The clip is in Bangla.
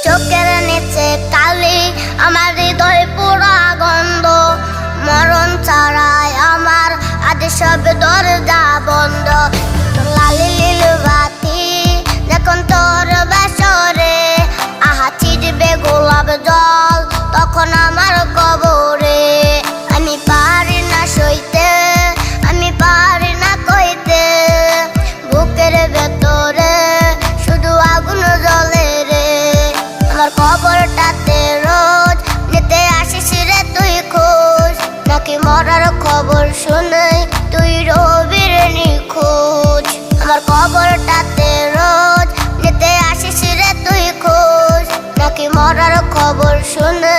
চোখের নিচে কালি, আমার হৃদয় পুরা গন্ধ। মরণ ছাড়াই আমার আজ সব দরজা বন্ধ। লালি লীল বাতি যখন তোর বাসরে, আহা ছিটবে গোলাপ জল তখন আমার কবরে। আমি পারি না সইতে, আমি পারি না কইতে, বুকের ভেতরে শুধু আগুন জ্বলে রে। আমার কবরটাতে রোজ নিতে আসিস রে তুই খোঁজ, নাকি মরার খবর শুনে তুই রবি রে নিখোঁজ। আমার কবরটাতে রোজ নিতে আসিস রে তুই খোঁজ, নাকি মরার খবর শুনে